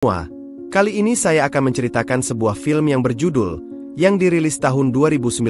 Semua, kali ini saya akan menceritakan sebuah film yang berjudul, yang dirilis tahun 2019.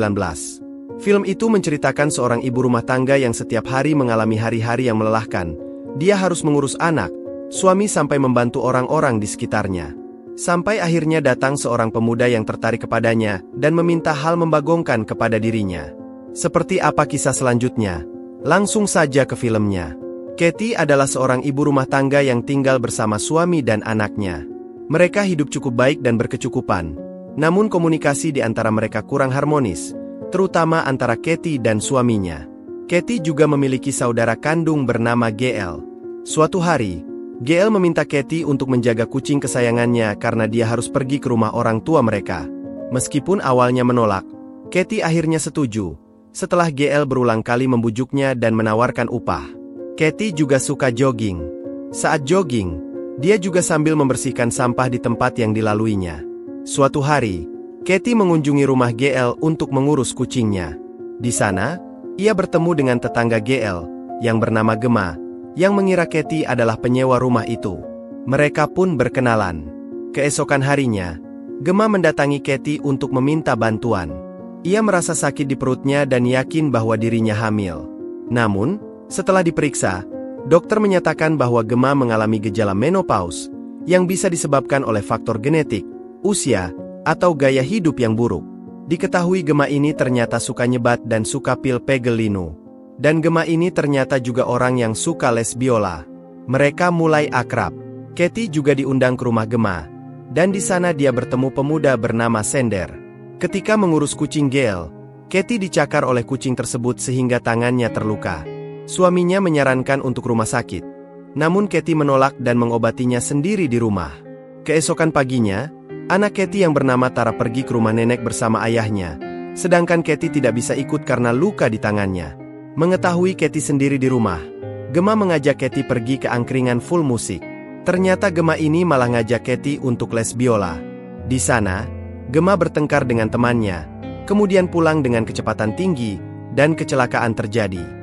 Film itu menceritakan seorang ibu rumah tangga yang setiap hari mengalami hari-hari yang melelahkan. Dia harus mengurus anak, suami sampai membantu orang-orang di sekitarnya. Sampai akhirnya datang seorang pemuda yang tertarik kepadanya, dan meminta hal membagongkan kepada dirinya. Seperti apa kisah selanjutnya? Langsung saja ke filmnya. Katie adalah seorang ibu rumah tangga yang tinggal bersama suami dan anaknya. Mereka hidup cukup baik dan berkecukupan. Namun komunikasi di antara mereka kurang harmonis, terutama antara Katie dan suaminya. Katie juga memiliki saudara kandung bernama GL. Suatu hari, GL meminta Katie untuk menjaga kucing kesayangannya karena dia harus pergi ke rumah orang tua mereka. Meskipun awalnya menolak, Katie akhirnya setuju, setelah GL berulang kali membujuknya dan menawarkan upah. Katie juga suka jogging. Saat jogging, dia juga sambil membersihkan sampah di tempat yang dilaluinya. Suatu hari, Katie mengunjungi rumah GL untuk mengurus kucingnya. Di sana, ia bertemu dengan tetangga GL, yang bernama Gemma, yang mengira Katie adalah penyewa rumah itu. Mereka pun berkenalan. Keesokan harinya, Gemma mendatangi Katie untuk meminta bantuan. Ia merasa sakit di perutnya dan yakin bahwa dirinya hamil. Namun, setelah diperiksa, dokter menyatakan bahwa Gemma mengalami gejala menopause, yang bisa disebabkan oleh faktor genetik, usia, atau gaya hidup yang buruk. Diketahui Gemma ini ternyata suka nyebat dan suka pil Pegel. Dan Gemma ini ternyata juga orang yang suka les biola. Mereka mulai akrab. Katie juga diundang ke rumah Gemma, dan di sana dia bertemu pemuda bernama Sander. Ketika mengurus kucing GL, Katie dicakar oleh kucing tersebut sehingga tangannya terluka. Suaminya menyarankan untuk rumah sakit. Namun Katie menolak dan mengobatinya sendiri di rumah. Keesokan paginya, anak Katie yang bernama Tara pergi ke rumah nenek bersama ayahnya. Sedangkan Katie tidak bisa ikut karena luka di tangannya. Mengetahui Katie sendiri di rumah, Gemma mengajak Katie pergi ke angkringan full musik. Ternyata Gemma ini malah ngajak Katie untuk les biola. Di sana, Gemma bertengkar dengan temannya, kemudian pulang dengan kecepatan tinggi, dan kecelakaan terjadi.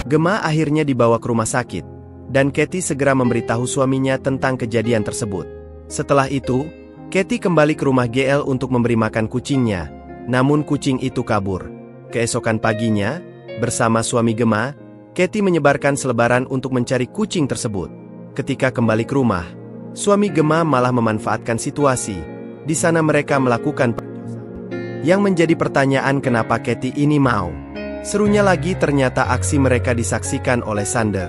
Gemma akhirnya dibawa ke rumah sakit, dan Katie segera memberitahu suaminya tentang kejadian tersebut. Setelah itu, Katie kembali ke rumah GL untuk memberi makan kucingnya, namun kucing itu kabur. Keesokan paginya, bersama suami Gemma, Katie menyebarkan selebaran untuk mencari kucing tersebut. Ketika kembali ke rumah, suami Gemma malah memanfaatkan situasi. Di sana mereka melakukan yang menjadi pertanyaan kenapa Katie ini mau. Serunya lagi ternyata aksi mereka disaksikan oleh Sander.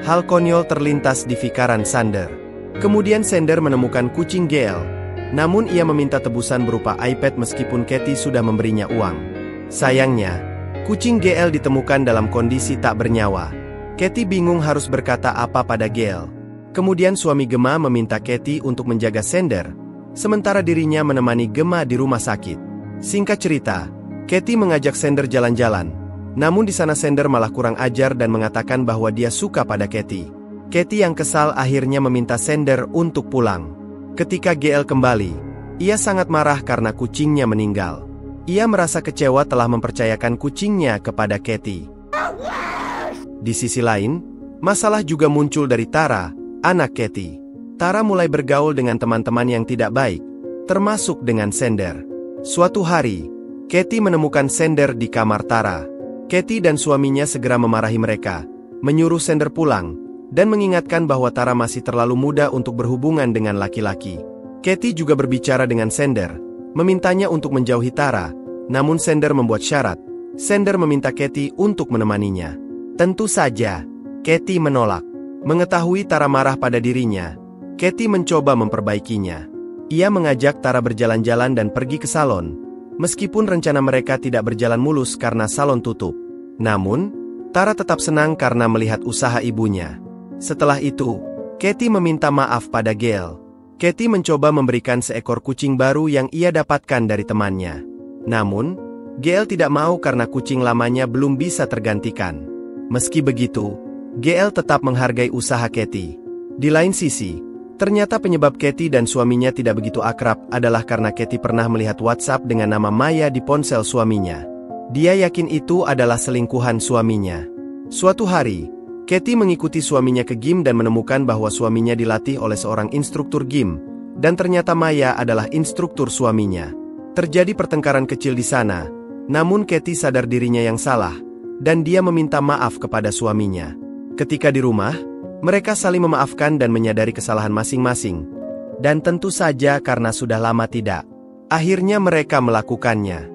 Hal konyol terlintas di pikiran Sander. Kemudian Sander menemukan kucing GL. Namun ia meminta tebusan berupa iPad meskipun Katie sudah memberinya uang. Sayangnya, kucing GL ditemukan dalam kondisi tak bernyawa. Katie bingung harus berkata apa pada GL. Kemudian suami Gemma meminta Katie untuk menjaga Sander, sementara dirinya menemani Gemma di rumah sakit. Singkat cerita, Katie mengajak Sander jalan-jalan. Namun di sana Sander malah kurang ajar dan mengatakan bahwa dia suka pada Katie. Katie yang kesal akhirnya meminta Sander untuk pulang. Ketika GL kembali, ia sangat marah karena kucingnya meninggal. Ia merasa kecewa telah mempercayakan kucingnya kepada Katie. Di sisi lain, masalah juga muncul dari Tara, anak Katie. Tara mulai bergaul dengan teman-teman yang tidak baik, termasuk dengan Sander. Suatu hari, Katie menemukan Sander di kamar Tara. Katie dan suaminya segera memarahi mereka, menyuruh Sander pulang, dan mengingatkan bahwa Tara masih terlalu muda untuk berhubungan dengan laki-laki. Katie juga berbicara dengan Sander, memintanya untuk menjauhi Tara, namun Sander membuat syarat. Sander meminta Katie untuk menemaninya. Tentu saja, Katie menolak. Mengetahui Tara marah pada dirinya, Katie mencoba memperbaikinya. Ia mengajak Tara berjalan-jalan dan pergi ke salon, meskipun rencana mereka tidak berjalan mulus karena salon tutup. Namun, Tara tetap senang karena melihat usaha ibunya. Setelah itu, Katie meminta maaf pada GL. Katie mencoba memberikan seekor kucing baru yang ia dapatkan dari temannya. Namun, GL tidak mau karena kucing lamanya belum bisa tergantikan. Meski begitu, GL tetap menghargai usaha Katie. Di lain sisi, ternyata penyebab Katie dan suaminya tidak begitu akrab adalah karena Katie pernah melihat WhatsApp dengan nama Maya di ponsel suaminya. Dia yakin itu adalah selingkuhan suaminya. Suatu hari, Katie mengikuti suaminya ke gym dan menemukan bahwa suaminya dilatih oleh seorang instruktur gym, dan ternyata Maya adalah instruktur suaminya. Terjadi pertengkaran kecil di sana, namun Katie sadar dirinya yang salah, dan dia meminta maaf kepada suaminya. Ketika di rumah, mereka saling memaafkan dan menyadari kesalahan masing-masing. Dan tentu saja karena sudah lama tidak, akhirnya mereka melakukannya.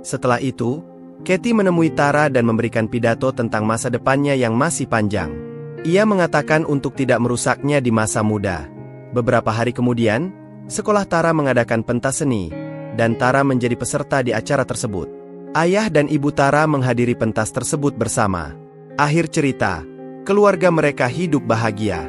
Setelah itu, Katie menemui Tara dan memberikan pidato tentang masa depannya yang masih panjang. Ia mengatakan untuk tidak merusaknya di masa muda. Beberapa hari kemudian, sekolah Tara mengadakan pentas seni, dan Tara menjadi peserta di acara tersebut. Ayah dan ibu Tara menghadiri pentas tersebut bersama. Akhir cerita, keluarga mereka hidup bahagia.